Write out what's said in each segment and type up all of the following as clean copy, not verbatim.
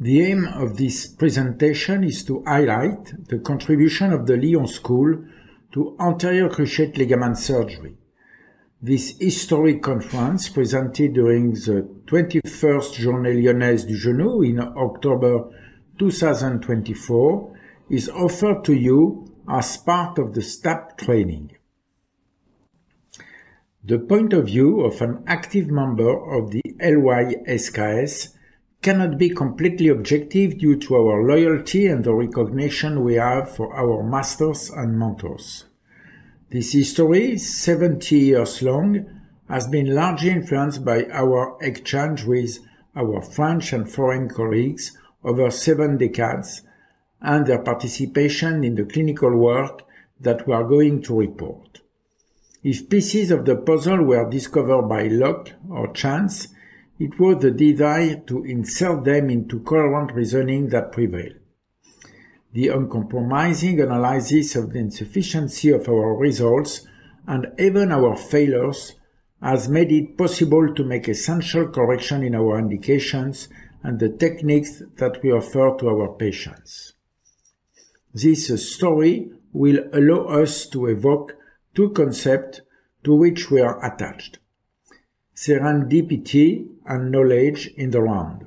The aim of this presentation is to highlight the contribution of the Lyon School to anterior cruciate ligament surgery. This historic conference, presented during the 21st Journée Lyonnaise du Genou in October 2024, is offered to you as part of the STAP training. The point of view of an active member of the LYSKS cannot be completely objective due to our loyalty and the recognition we have for our masters and mentors. This history, 70 years long, has been largely influenced by our exchange with our French and foreign colleagues over 7 decades and their participation in the clinical work that we are going to report. If pieces of the puzzle were discovered by luck or chance, it was the desire to insert them into coherent reasoning that prevailed. The uncompromising analysis of the insufficiency of our results and even our failures has made it possible to make essential correction in our indications and the techniques that we offer to our patients. This story will allow us to evoke 2 concepts to which we are attached: serendipity and knowledge in the round.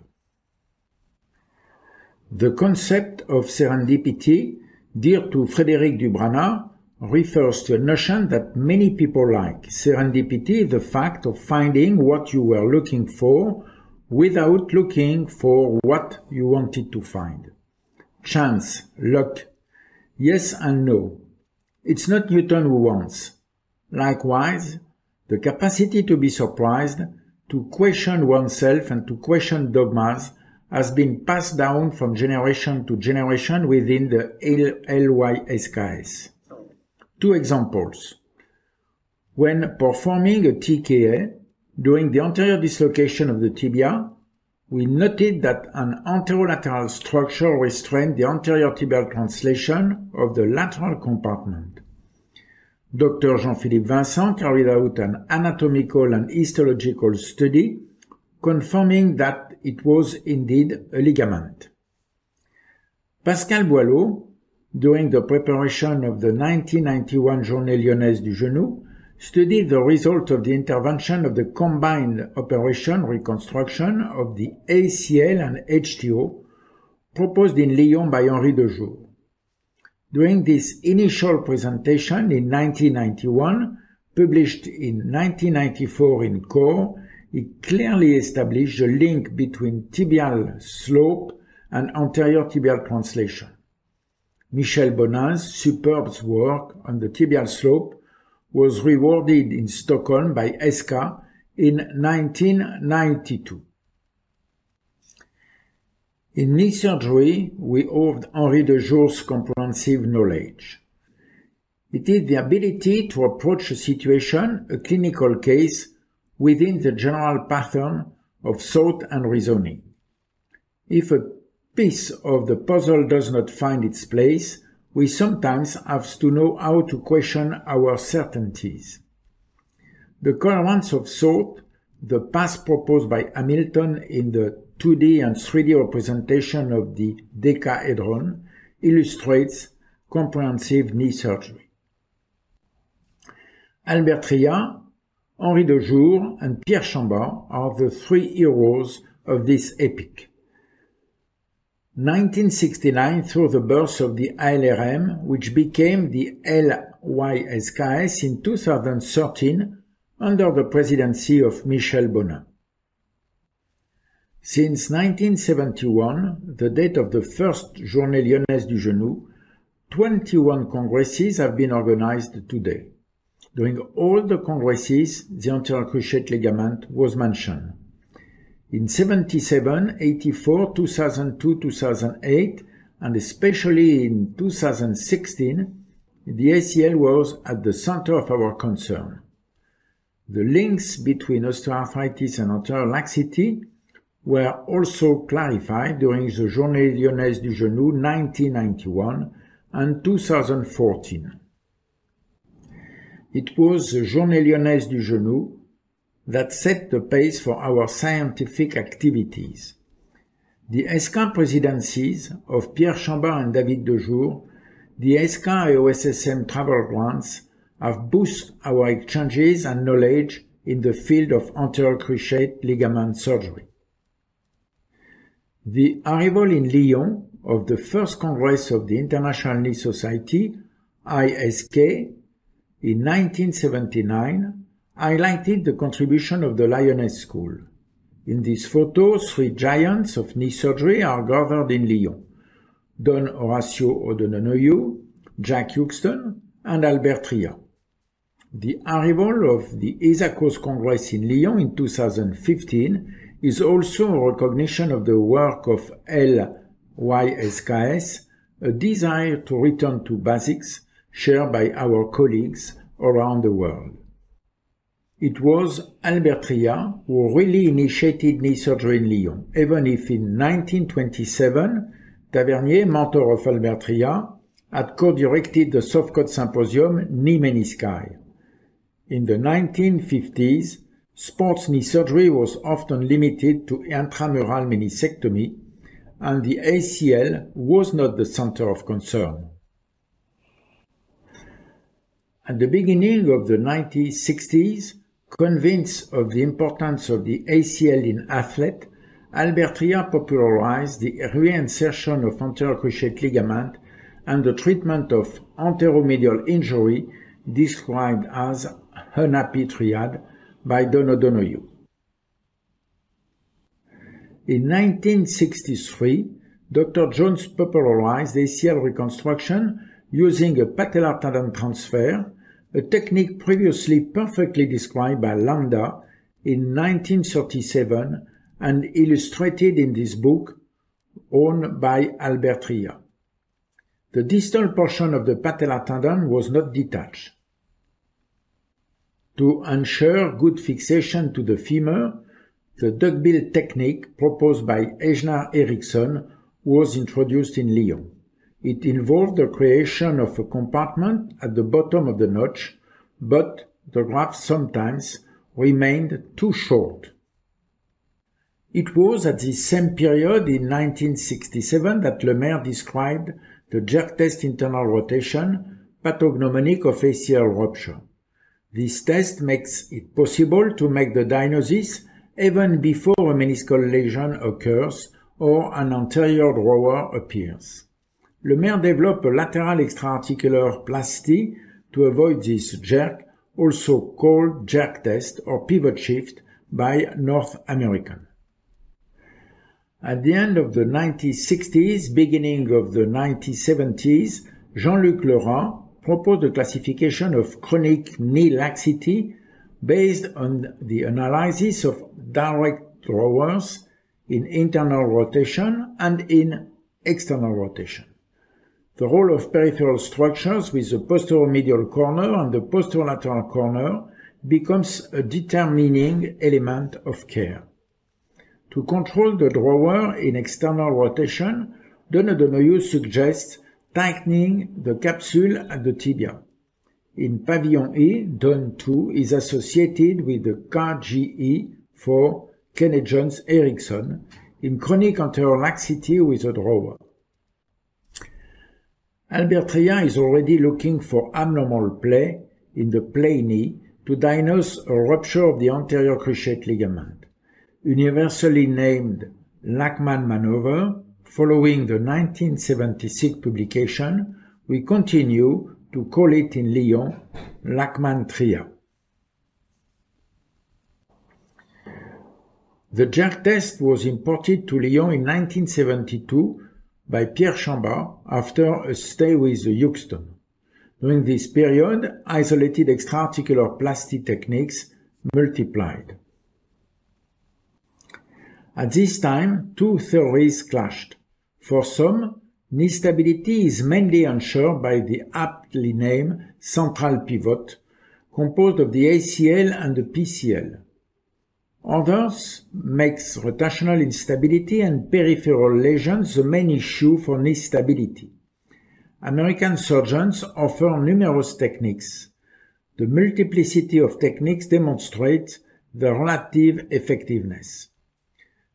The concept of serendipity, dear to Frédéric Dubranat, refers to a notion that many people like. Serendipity is the fact of finding what you were looking for without looking for what you wanted to find. Chance, luck, yes and no. It's not Newton who wants. Likewise, the capacity to be surprised, to question oneself and to question dogmas has been passed down from generation to generation within the LYSKS. 2 examples. When performing a TKA, during the anterior dislocation of the tibia, we noted that an anterolateral structure restrained the anterior tibial translation of the lateral compartment. Dr. Jean-Philippe Vincent carried out an anatomical and histological study confirming that it was indeed a ligament. Pascal Boileau, during the preparation of the 1991 Journée Lyonnaise du Genou, studied the result of the intervention of the combined operation reconstruction of the ACL and HTO proposed in Lyon by Henri Dejour. During this initial presentation in 1991, published in 1994 in Core, he clearly established the link between tibial slope and anterior tibial translation. Michel Bonin's superb work on the tibial slope was rewarded in Stockholm by ESCA in 1992. In knee surgery, we owe Henri Dejour's comprehensive knowledge. It is the ability to approach a situation, a clinical case, within the general pattern of thought and reasoning. If a piece of the puzzle does not find its place, we sometimes have to know how to question our certainties. The coherence of thought, the path proposed by Hamilton in the 2D and 3D representation of the decahedron, illustrates comprehensive knee surgery. Albert Tria, Henri Dejour, and Pierre Chambard are the 3 heroes of this epic. 1969 saw the birth of the ALRM, which became the LYSKS in 2013 under the presidency of Michel Bonin. Since 1971, the date of the first Journée Lyonnaise du Genou, 21 congresses have been organized today. During all the congresses, the anterior cruciate ligament was mentioned. In 77, 84, 2002, 2008, and especially in 2016, the ACL was at the center of our concern. The links between osteoarthritis and anterior laxity were also clarified during the Journée Lyonnaise du Genou 1991 and 2014. It was the Journée Lyonnaise du Genou that set the pace for our scientific activities. The ESCA presidencies of Pierre Chambard and David Dejour, the ESCA et OSSM travel grants have boosted our exchanges and knowledge in the field of anterior cruciate ligament surgery. The arrival in Lyon of the first Congress of the International Knee Society, ISK, in 1979 highlighted the contribution of the Lyonnais School. In this photo, three giants of knee surgery are gathered in Lyon: Don Horacio O'Donoghue, Jack Houston, and Albert Tria. The arrival of the ESACOS Congress in Lyon in 2015 is also a recognition of the work of LYSKS, a desire to return to basics shared by our colleagues around the world. It was Albert Tria who really initiated knee surgery in Lyon, even if in 1927 Tavernier, mentor of Albert Tria, had co-directed the Softcode Symposium Knee Menisci. In the 1950s, sports knee surgery was often limited to intramural meniscectomy, and the ACL was not the center of concern. At the beginning of the 1960s, convinced of the importance of the ACL in athletes, Albert Tria popularized the reinsertion of anterior cruciate ligament and the treatment of anteromedial injury described as unhappy triad by Don O'Donoghue. In 1963, Dr. Jones popularized ACL reconstruction using a patellar tendon transfer, a technique previously perfectly described by Landa in 1937 and illustrated in this book owned by Albert Tria. The distal portion of the patellar tendon was not detached. To ensure good fixation to the femur, the duckbill technique proposed by Ejnar Eriksson was introduced in Lyon. It involved the creation of a compartment at the bottom of the notch, but the graft sometimes remained too short. It was at this same period in 1967 that Lemaire described the jerk test internal rotation, pathognomonic of ACL rupture. This test makes it possible to make the diagnosis even before a meniscal lesion occurs or an anterior drawer appears. Lemaire developed a lateral extraarticular plasty to avoid this jerk, also called jerk test or pivot shift by North American. At the end of the 1960s, beginning of the 1970s, Jean-Luc Lerin proposed a classification of chronic knee laxity based on the analysis of direct drawers in internal rotation and in external rotation. The role of peripheral structures with the posteromedial corner and the posterolateral corner becomes a determining element of care. To control the drawer in external rotation, Don O'Donoghue suggests tightening the capsule at the tibia. In Pavilion E, Don 2 is associated with the KGE for Kenney-Jones-Erickson in chronic anterior laxity with a drawer. Albert Tria is already looking for abnormal play in the play knee to diagnose a rupture of the anterior cruciate ligament. Universally named Lachman maneuver, following the 1976 publication, we continue to call it in Lyon Lachman-Tria. The jerk test was imported to Lyon in 1972 by Pierre Chambard after a stay with Houston. During this period, isolated extraarticular plasty techniques multiplied. At this time, two theories clashed. For some, knee stability is mainly ensured by the aptly named central pivot, composed of the ACL and the PCL. Others makes rotational instability and peripheral lesions the main issue for knee stability. American surgeons offer numerous techniques. The multiplicity of techniques demonstrates the relative effectiveness.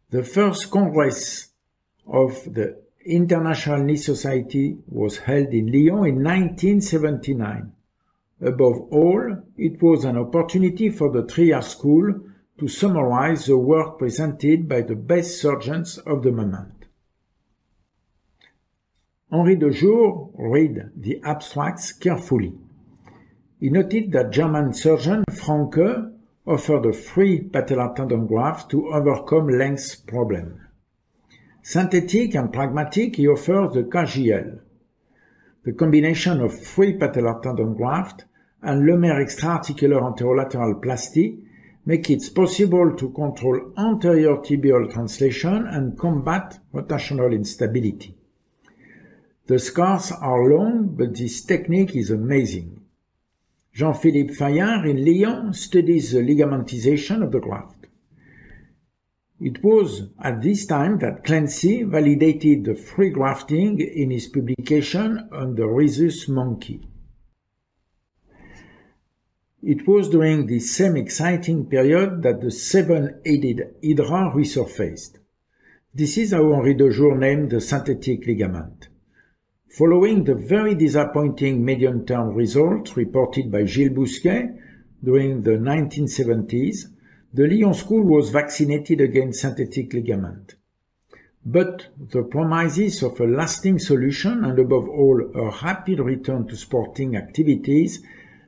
The first Congress of the International Knee Society was held in Lyon in 1979. Above all, it was an opportunity for the 3-year school to summarize the work presented by the best surgeons of the moment. Henri Dejour read the abstracts carefully. He noted that German surgeon Franke offered a free patellar tendon graft to overcome length problem. Synthetic and pragmatic, he offers the KJL. The combination of free patellar tendon graft and Lemaire extra-articular anterolateral plasty make it possible to control anterior tibial translation and combat rotational instability. The scars are long, but this technique is amazing. Jean-Philippe Fayard in Lyon studies the ligamentization of the graft. It was at this time that Clancy validated the free grafting in his publication on the rhesus monkey. It was during this same exciting period that the 7-headed hydra resurfaced. This is how Henri Dejour named the synthetic ligament. Following the very disappointing medium-term results reported by Gilles Bousquet during the 1970s, the Lyon school was vaccinated against synthetic ligament. But the promises of a lasting solution and above all a rapid return to sporting activities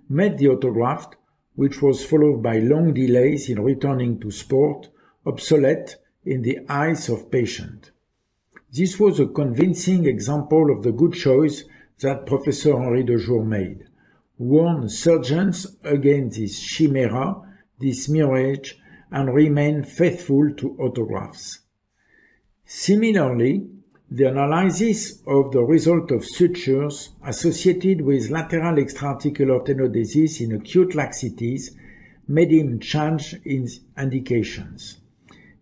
made the autograft, which was followed by long delays in returning to sport, obsolete in the eyes of patients. This was a convincing example of the good choice that Professor Henri Dejour made. Warn surgeons against this chimera, this mirage, and remain faithful to autografts. Similarly, the analysis of the result of sutures associated with lateral extra-articular tenodesis in acute laxities made him change his indications.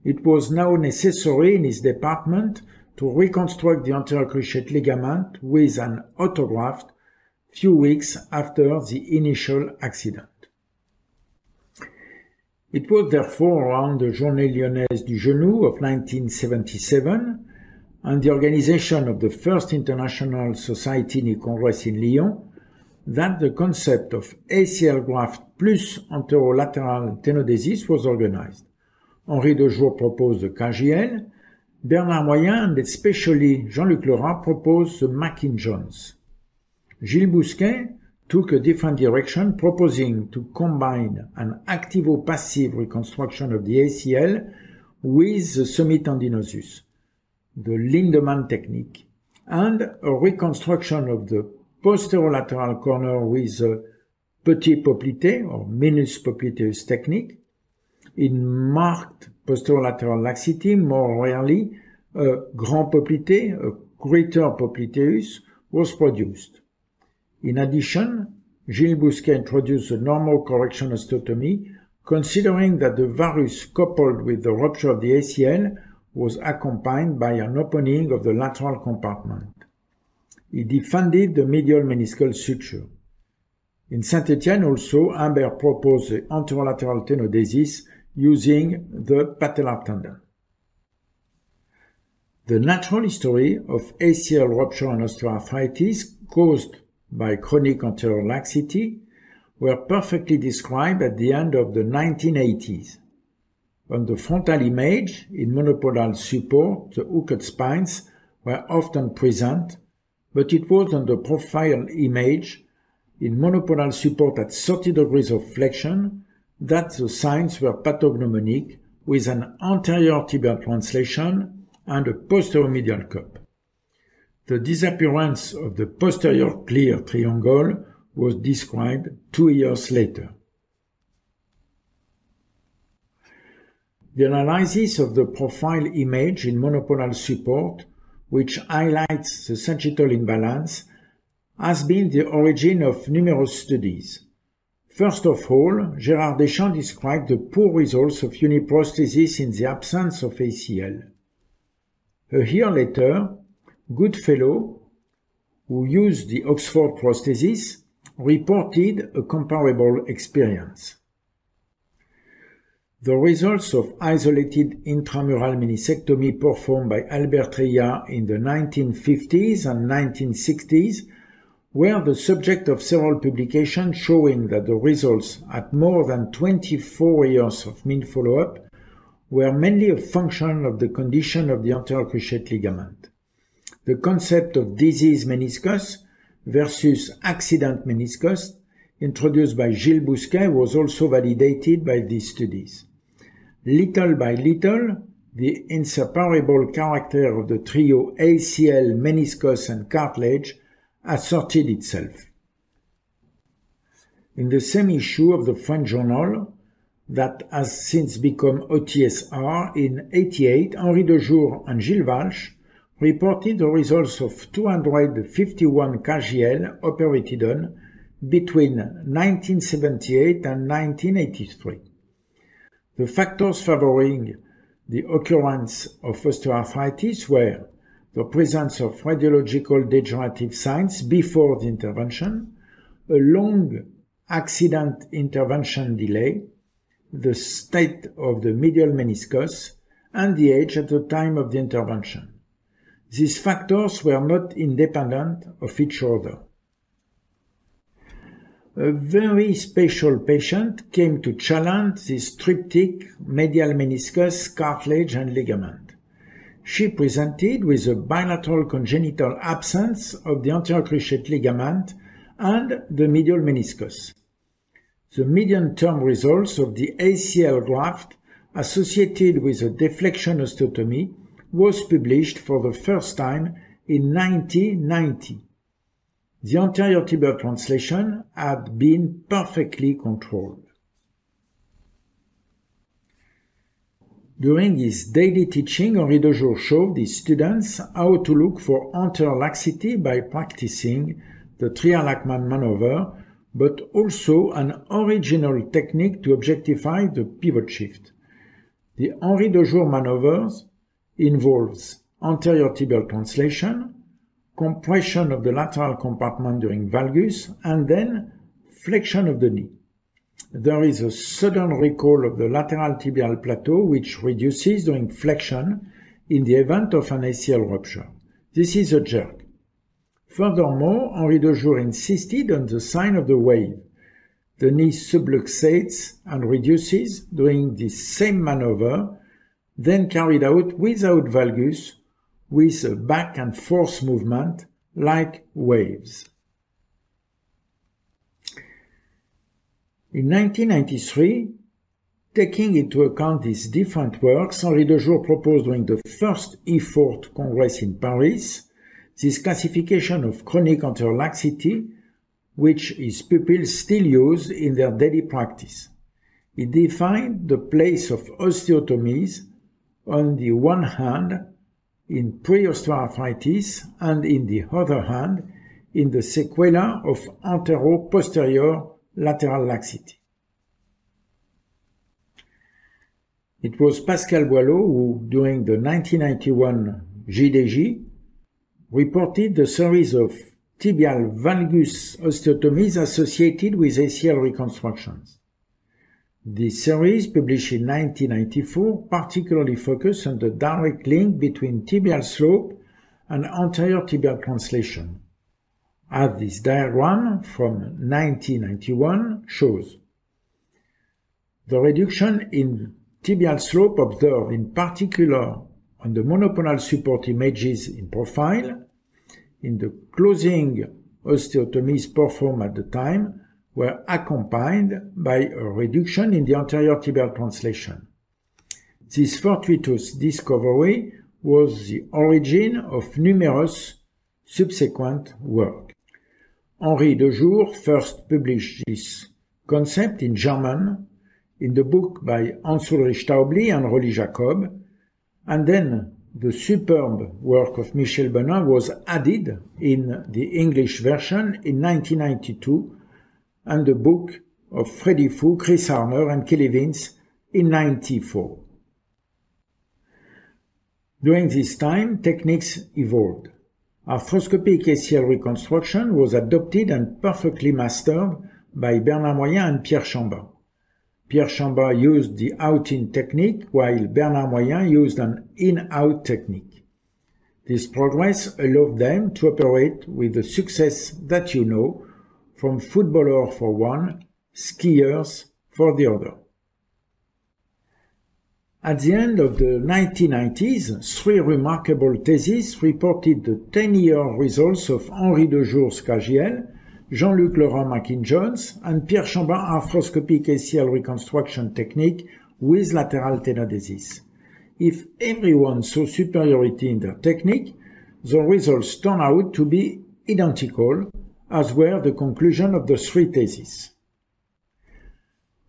It was now necessary in his department to reconstruct the anterior cruciate ligament with an autograft few weeks after the initial accident. It was therefore around the Journée Lyonnaise du Genou of 1977 and the organization of the first International Society Knee Congress in Lyon that the concept of ACL graft plus anterolateral tenodesis was organized. Henri Dejour proposed the KJL, Bernard Moyen and especially Jean-Luc Lerat proposed the Mackin-Jones. Gilles Bousquet took a different direction, proposing to combine an activo-passive reconstruction of the ACL with the semitendinosus, the Lindemann technique, and a reconstruction of the posterolateral corner with the petit poplité or minus popliteus technique. In marked posterolateral laxity, more rarely, a grand poplité, a greater popliteus, was produced. In addition, Gilles Bousquet introduced the normal correction osteotomy, considering that the varus coupled with the rupture of the ACL was accompanied by an opening of the lateral compartment. He defended the medial meniscal suture. In Saint-Étienne also, Humbert proposed the anterolateral tenodesis using the patellar tendon. The natural history of ACL rupture and osteoarthritis caused by chronic anterior laxity were perfectly described at the end of the 1980s. On the frontal image, in monopodal support, the hooked spines were often present, but it was on the profile image, in monopodal support at 30 degrees of flexion, that the signs were pathognomonic with an anterior tibial translation and a posterior medial cup. The disappearance of the posterior clear triangle was described 2 years later. The analysis of the profile image in monopodal support, which highlights the sagittal imbalance, has been the origin of numerous studies. First of all, Gérard Deschamps described the poor results of uniprosthesis in the absence of ACL. A year later, Goodfellow, who used the Oxford prosthesis, reported a comparable experience. The results of isolated intramural meniscectomy performed by Albert Reya in the 1950s and 1960s were the subject of several publications showing that the results at more than 24 years of mean follow-up were mainly a function of the condition of the anterior cruciate ligament. The concept of disease meniscus versus accident meniscus introduced by Gilles Bousquet was also validated by these studies. Little by little, the inseparable character of the trio ACL, meniscus, and cartilage asserted itself. In the same issue of the French journal, that has since become OTSR, in 1988, Henri Dejour and Gilles Walsh reported the results of 251 KGL operated on between 1978 and 1983. The factors favoring the occurrence of osteoarthritis were the presence of radiological degenerative signs before the intervention, a long accident intervention delay, the state of the medial meniscus, and the age at the time of the intervention. These factors were not independent of each other. A very special patient came to challenge this triptych medial meniscus, cartilage, and ligament. She presented with a bilateral congenital absence of the anterior cruciate ligament and the medial meniscus. The medium-term results of the ACL graft associated with a deflection osteotomy was published for the first time in 1990. The anterior tibial translation had been perfectly controlled. During his daily teaching, Henri Dejour showed his students how to look for anterior laxity by practicing the Trier-Lachmann maneuver, but also an original technique to objectify the pivot shift. The Henri Dejour maneuvers involves anterior tibial translation, compression of the lateral compartment during valgus, and then flexion of the knee. There is a sudden recall of the lateral tibial plateau which reduces during flexion in the event of an ACL rupture. This is a jerk. Furthermore, Henri Dejour insisted on the sign of the wave. The knee subluxates and reduces during the same maneuver, then carried out without valgus, with a back and forth movement like waves. In 1993, taking into account these different works, Henri Dejour proposed during the first E4 Congress in Paris this classification of chronic anterior laxity, which his pupils still use in their daily practice. He defined the place of osteotomies on the one hand in pre-osteoarthritis and in the other hand in the sequela of antero-posterior lateral laxity. It was Pascal Boileau who, during the 1991 JDJ, reported the series of tibial valgus osteotomies associated with ACL reconstructions. This series, published in 1994, particularly focused on the direct link between tibial slope and anterior tibial translation, as this diagram from 1991 shows. The reduction in tibial slope observed in particular on the monopodal support images in profile, in the closing osteotomies performed at the time, were accompanied by a reduction in the anterior tibial translation. This fortuitous discovery was the origin of numerous subsequent work. Henri Dejour first published this concept in German in the book by Hans-Ulrich Taubli and Rolly Jacob, and then the superb work of Michel Benin was added in the English version in 1992, and the book of Freddy Fu, Chris Armour, and Kelly Vince in 1994. During this time, techniques evolved. Arthroscopic ACL reconstruction was adopted and perfectly mastered by Bernard Moyen and Pierre Chambin. Pierre Chambas used the out-in technique, while Bernard Moyen used an in-out technique. This progress allowed them to operate with the success that you know, from footballers for one, skiers for the other. At the end of the 1990s, 3 remarkable theses reported the 10-year results of Henri Dejour's KGL, Jean-Luc Laurent Mackin-Jones, and Pierre Chambas' arthroscopic ACL reconstruction technique with lateral tenodesis. If everyone saw superiority in their technique, the results turned out to be identical, as were the conclusion of the 3 theses.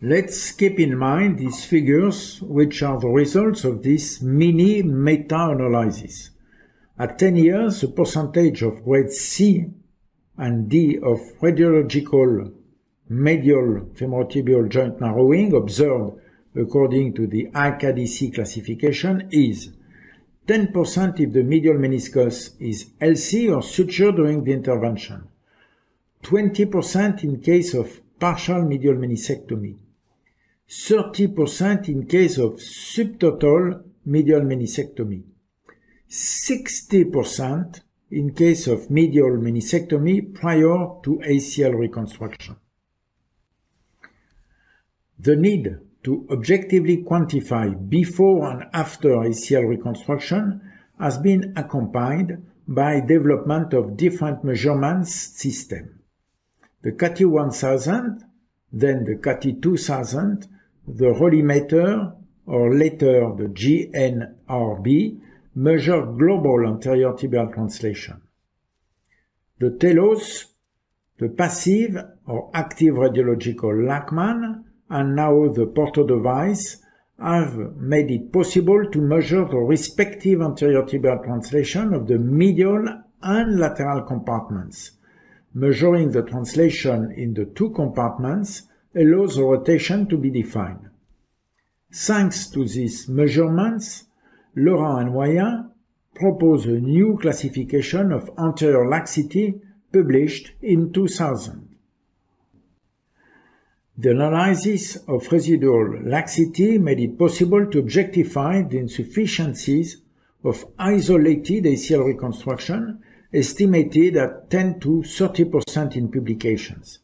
Let's keep in mind these figures, which are the results of this mini meta-analysis. At 10 years, the percentage of grade C and D of radiological medial femorotibial joint narrowing observed according to the ICADC classification is 10% if the medial meniscus is healthy or sutured during the intervention, 20% in case of partial medial meniscectomy, 30% in case of subtotal medial meniscectomy, 60% in case of medial meniscectomy prior to ACL reconstruction. The need to objectively quantify before and after ACL reconstruction has been accompanied by development of different measurements systems. The CATI 1000, then the CATI 2000, the Rollimeter, or later the GNRB, measure global anterior tibial translation. The TELOS, the passive or active radiological Lachman, and now the Porto device have made it possible to measure the respective anterior tibial translation of the medial and lateral compartments. Measuring the translation in the 2 compartments allows the rotation to be defined. Thanks to these measurements, Laurent and Moyen propose a new classification of anterior laxity published in 2000. The analysis of residual laxity made it possible to objectify the insufficiencies of isolated ACL reconstruction, estimated at 10 to 30% in publications.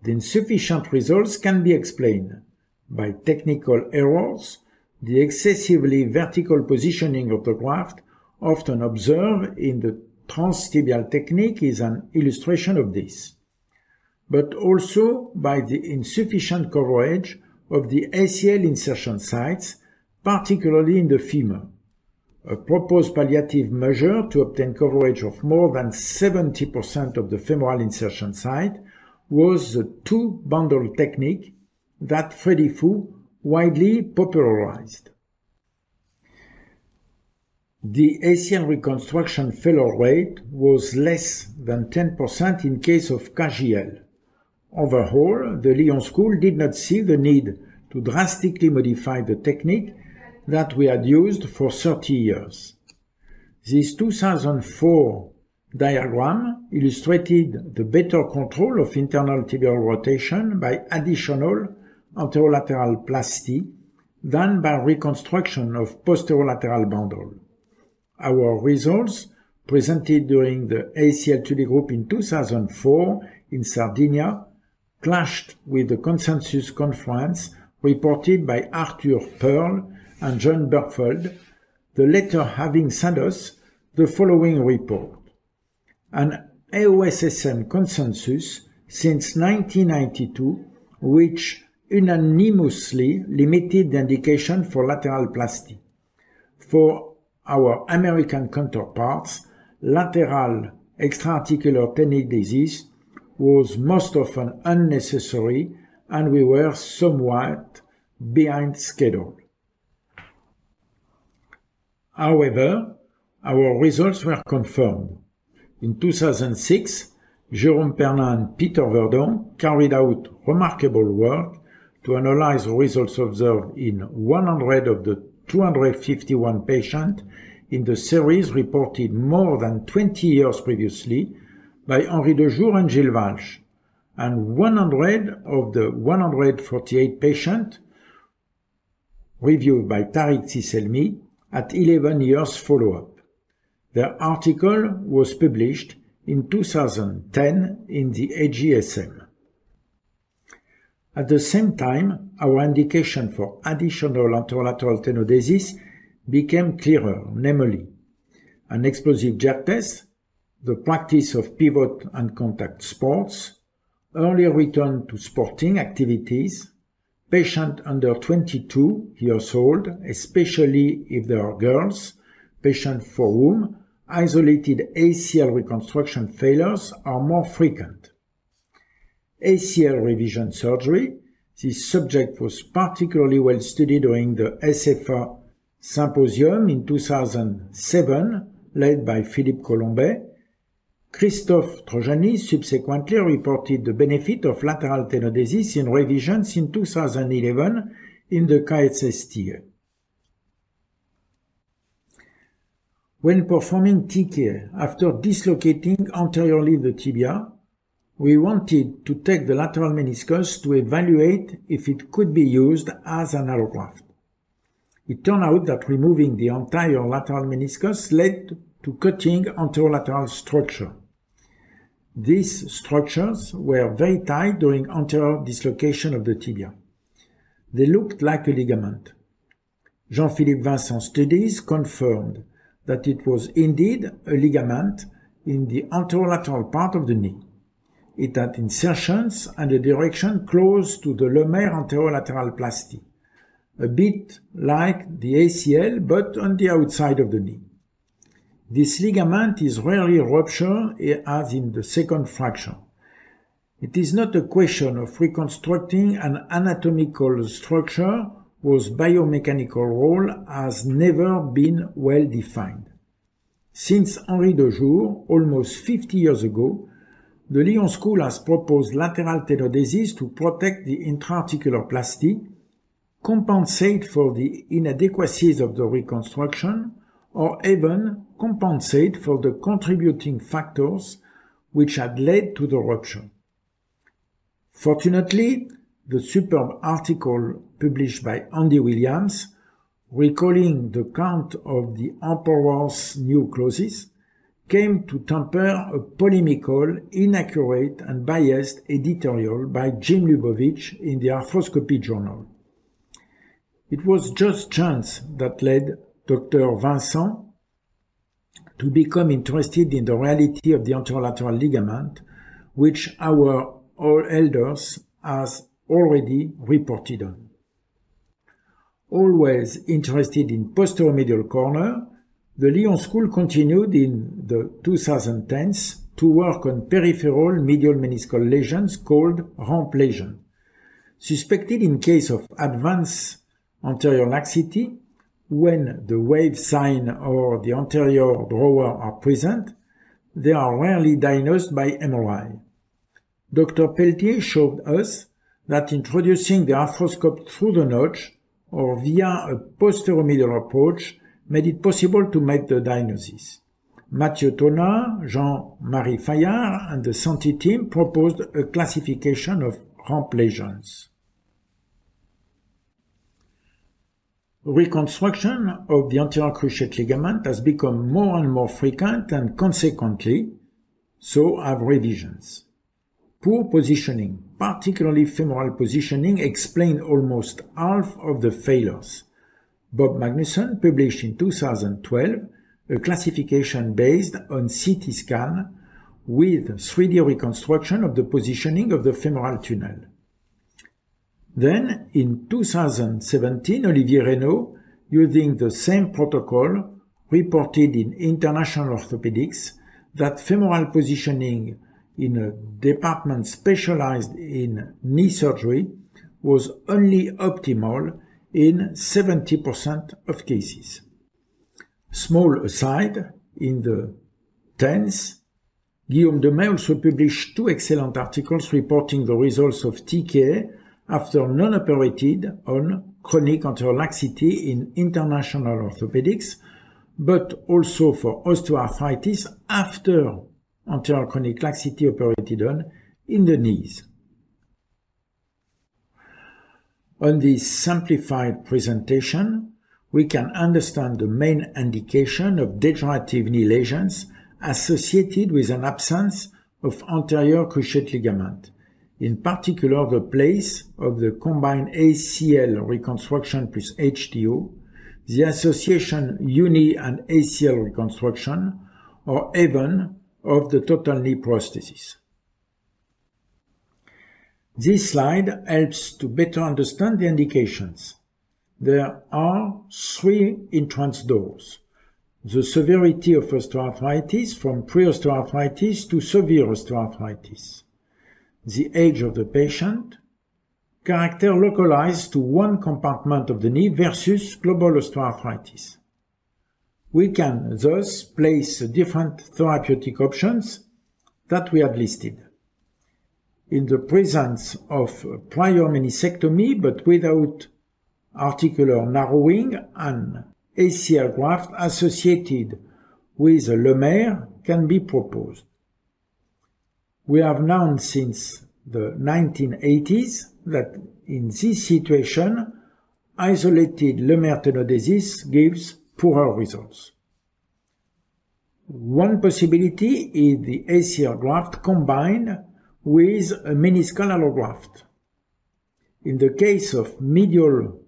The insufficient results can be explained by technical errors. The excessively vertical positioning of the graft, often observed in the transtibial technique, is an illustration of this, but also by the insufficient coverage of the ACL insertion sites, particularly in the femur. A proposed palliative measure to obtain coverage of more than 70% of the femoral insertion site was the 2-bundle technique that Freddy Fu widely popularized. The ACL reconstruction failure rate was less than 10% in case of KGL. Overall, the Lyon School did not see the need to drastically modify the technique that we had used for 30 years. This 2004 diagram illustrated the better control of internal tibial rotation by additional anterolateral plasty than by reconstruction of posterolateral bundle. Our results, presented during the ACL study group in 2004 in Sardinia, clashed with the consensus conference reported by Arthur Pearl and John Bergfeld, the latter having sent us the following report. An AOSSM consensus since 1992, which unanimously limited the indication for lateral plasty. For our American counterparts, lateral extraarticular tenodesis was most often unnecessary, and we were somewhat behind schedule. However, our results were confirmed. In 2006, Jérôme Pernin and Peter Verdon carried out remarkable work to analyze the results observed in 100 of the 251 patients in the series reported more than 20 years previously by Henri Dejour and Gilles Walsh, and 100 of the 148 patients reviewed by Tariq Siselmi at 11 years follow-up. Their article was published in 2010 in the AJSM. At the same time, our indication for additional anterolateral tenodesis became clearer, namely an explosive jerk test, the practice of pivot and contact sports, early return to sporting activities, patients under 22 years old, especially if they are girls, patients for whom isolated ACL reconstruction failures are more frequent. ACL revision surgery. This subject was particularly well studied during the SFA Symposium in 2007, led by Philippe Colombet. Christophe Trojani subsequently reported the benefit of lateral tenodesis in revisions in 2011 in the KSSTA. When performing TKA after dislocating anteriorly the tibia, we wanted to take the lateral meniscus to evaluate if it could be used as an allograft. It turned out that removing the entire lateral meniscus led to cutting anterolateral structure. These structures were very tight during anterior dislocation of the tibia. They looked like a ligament. Jean-Philippe Vincent's studies confirmed that it was indeed a ligament in the anterolateral part of the knee. It had insertions and a direction close to the Lemaire anterolateral plasty, a bit like the ACL but on the outside of the knee. This ligament is rarely ruptured as in the second fracture. It is not a question of reconstructing an anatomical structure whose biomechanical role has never been well defined. Since Henri Dejour, almost 50 years ago, the Lyon School has proposed lateral tenodesis to protect the intra-articular plasty, compensate for the inadequacies of the reconstruction, or even compensate for the contributing factors which had led to the rupture. Fortunately, the superb article published by Andy Williams, recalling the count of the Emperor's New Clauses, came to temper a polemical, inaccurate and biased editorial by Jim Lubovitch in the Arthroscopy Journal. It was just chance that led Dr. Vincent to become interested in the reality of the anterolateral ligament, which our elders has already reported on. Always interested in posterior medial corner, the Lyon School continued in the 2010s to work on peripheral medial meniscal lesions called ramp lesion. Suspected in case of advanced anterior laxity, when the wave sign or the anterior drawer are present, they are rarely diagnosed by MRI. Dr. Pelletier showed us that introducing the arthroscope through the notch or via a posteromedial approach made it possible to make the diagnosis. Mathieu Tonat, Jean-Marie Fayard, and the Santi team proposed a classification of ramp lesions. Reconstruction of the anterior cruciate ligament has become more and more frequent, and consequently, so have revisions. Poor positioning, particularly femoral positioning, explained almost half of the failures. Bob Magnuson published in 2012 a classification based on CT scan with 3D reconstruction of the positioning of the femoral tunnel. Then, in 2017, Olivier Reynaud, using the same protocol, reported in International Orthopedics that femoral positioning in a department specialized in knee surgery was only optimal in 70% of cases. Small aside, in the 10s, Guillaume Demey also published 2 excellent articles reporting the results of TKA after non-operated on chronic anterior laxity in International Orthopedics, but also for osteoarthritis after anterior chronic laxity operated on in the knees. On this simplified presentation, we can understand the main indication of degenerative knee lesions associated with an absence of anterior cruciate ligament, in particular the place of the combined ACL reconstruction plus HTO, the association uni and ACL reconstruction, or even of the total knee prosthesis. This slide helps to better understand the indications. There are three entrance doors: the severity of osteoarthritis from pre-osteoarthritis to severe osteoarthritis, the age of the patient, character localized to one compartment of the knee versus global osteoarthritis. We can thus place different therapeutic options that we had listed. In the presence of prior meniscectomy but without articular narrowing, an ACL graft associated with a Lemaire can be proposed. We have known since the 1980s that in this situation, isolated Lemaire tenodesis gives poorer results. One possibility is the ACL graft combined with a meniscal allograft. In the case of medial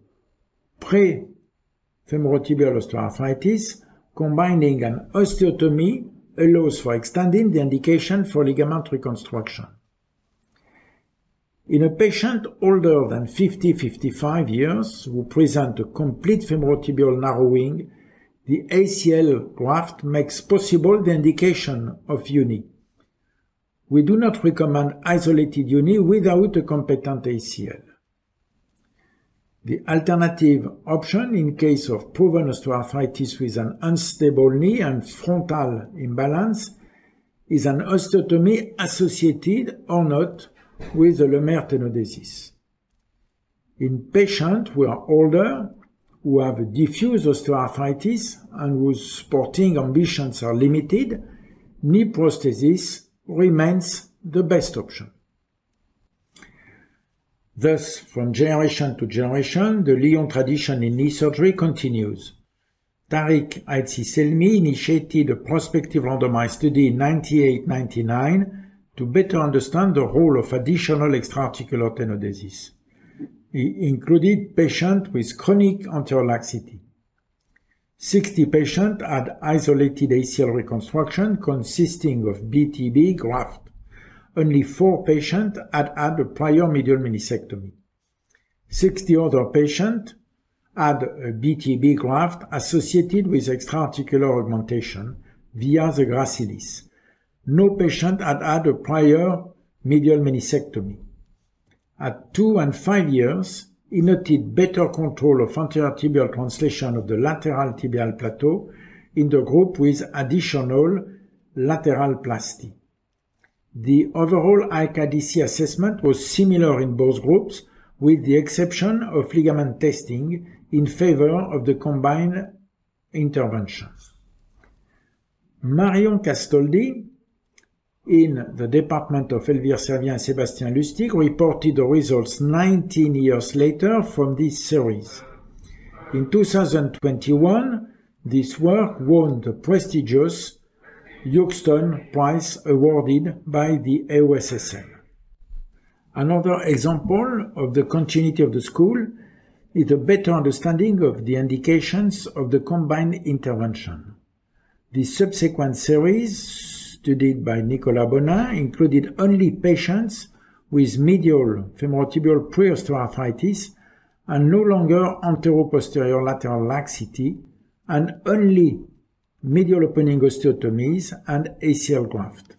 pre-femorotibial osteoarthritis, combining an osteotomy allows for extending the indication for ligament reconstruction. In a patient older than 50-55 years who present a complete femorotibial narrowing, the ACL graft makes possible the indication of uni. We do not recommend isolated uni without a competent ACL. The alternative option in case of proven osteoarthritis with an unstable knee and frontal imbalance is an osteotomy associated or not with the Lemaire tenodesis. In patients who are older, who have diffuse osteoarthritis and whose sporting ambitions are limited, knee prosthesis remains the best option. Thus, from generation to generation, the Lyon tradition in knee surgery continues. Tariq Aitsi-Selmi initiated a prospective randomized study in 1998-99 to better understand the role of additional extraarticular tenodesis. He included patients with chronic anterior laxity. 60 patients had isolated ACL reconstruction consisting of BTB graft. Only 4 patients had had a prior medial meniscectomy. 60 other patients had a BTB graft associated with extraarticular augmentation via the gracilis. No patient had had a prior medial meniscectomy. At 2 and 5 years, he noted better control of anterior tibial translation of the lateral tibial plateau in the group with additional lateral plasty. The overall ICADC assessment was similar in both groups, with the exception of ligament testing in favor of the combined intervention. Marion Castoldi, in the department of Elvire Servien and Sébastien Lustig, reported the results 19 years later from this series. In 2021, this work won the prestigious Euxton Prize awarded by the AOSSL. Another example of the continuity of the school is a better understanding of the indications of the combined intervention. The subsequent series, studied by Nicolas Bonin, included only patients with medial femorotibial pre-osteoarthritis and no longer antero-posterior lateral laxity, and only medial opening osteotomies and ACL graft.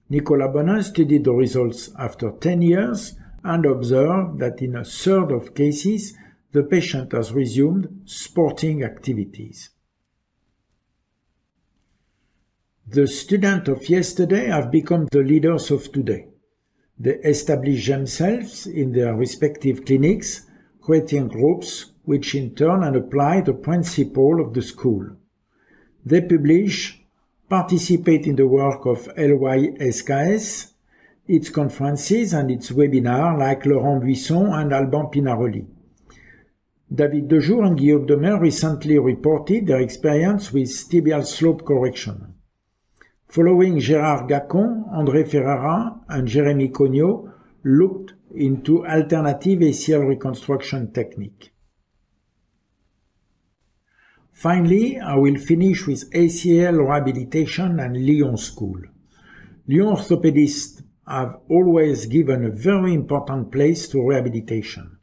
Nicolas Bonin studied the results after 10 years and observed that in a third of cases, the patient has resumed sporting activities. The students of yesterday have become the leaders of today. They establish themselves in their respective clinics, creating groups which in turn apply the principle of the school. They publish, participate in the work of LYSKS, its conferences and its webinars like Laurent Buisson and Alban Pinarelli. David Dejour and Guillaume Demer recently reported their experience with tibial slope correction. Following Gérard Gacon, André Ferrara, and Jérémy Cognot looked into alternative ACL reconstruction technique. Finally, I will finish with ACL rehabilitation and Lyon School. Lyon orthopedists have always given a very important place to rehabilitation.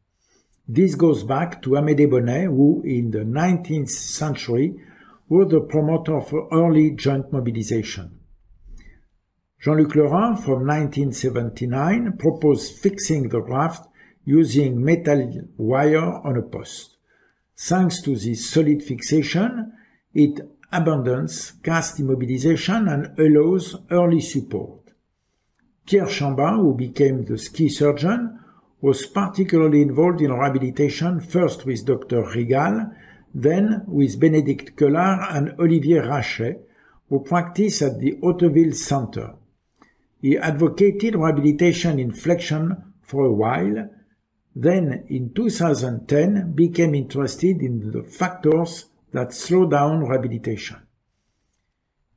This goes back to Amédée Bonnet, who in the 19th century was the promoter of early joint mobilization. Jean-Luc Lerin, from 1979, proposed fixing the graft using metal wire on a post. Thanks to this solid fixation, it abandons cast immobilization and allows early support. Pierre Chambin, who became the ski surgeon, was particularly involved in rehabilitation, first with Dr. Rigal, then with Bénédicte Collard and Olivier Rachet, who practiced at the Hauteville Center. He advocated rehabilitation in flexion for a while, then in 2010 became interested in the factors that slow down rehabilitation.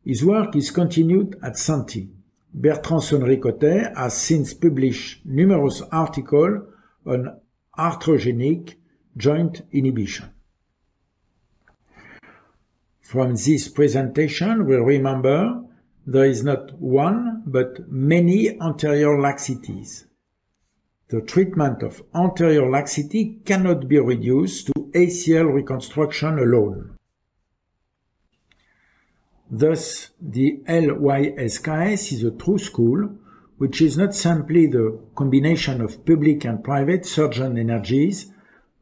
His work is continued at Santi. Bertrand Sonnery-Cottet has since published numerous articles on arthrogenic joint inhibition. From this presentation, we remember there is not one but many anterior laxities. The treatment of anterior laxity cannot be reduced to ACL reconstruction alone. Thus, the LYSKS is a true school, which is not simply the combination of public and private surgeon energies,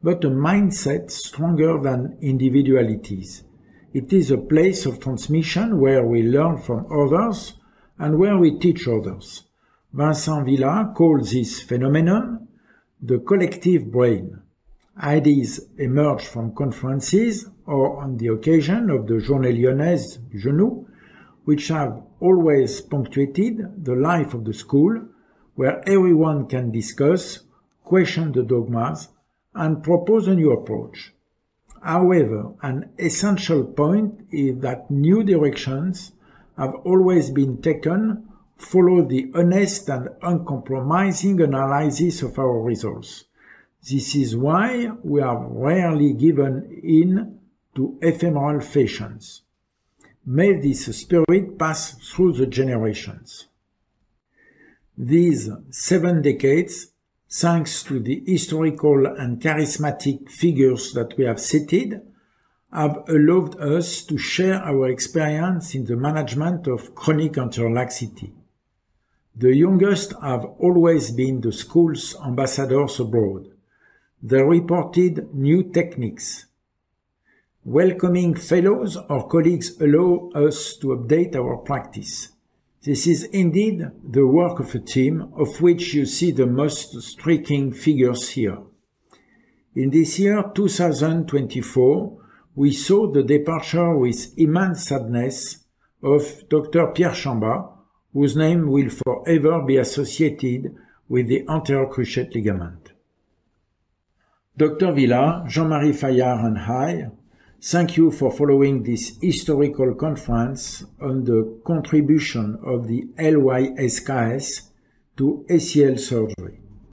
but a mindset stronger than individualities. It is a place of transmission where we learn from others and where we teach others. Vincent Villa calls this phenomenon the collective brain. Ideas emerge from conferences or on the occasion of the Journée Lyonnaise du Genou, which have always punctuated the life of the school, where everyone can discuss, question the dogmas, and propose a new approach. However, an essential point is that new directions have always been taken, follow the honest and uncompromising analysis of our results. This is why we are rarely given in to ephemeral fashions. May this spirit pass through the generations. These 7 decades, thanks to the historical and charismatic figures that we have cited, have allowed us to share our experience in the management of chronic anterior laxity. The youngest have always been the school's ambassadors abroad. They reported new techniques. Welcoming fellows or colleagues allow us to update our practice. This is indeed the work of a team, of which you see the most striking figures here. In this year 2024, we saw the departure with immense sadness of Dr. Pierre Chambin, whose name will forever be associated with the anterior cruciate ligament. Dr. Villa, Jean-Marie Fayard and I thank you for following this historical conference on the contribution of the LYSKS to ACL surgery.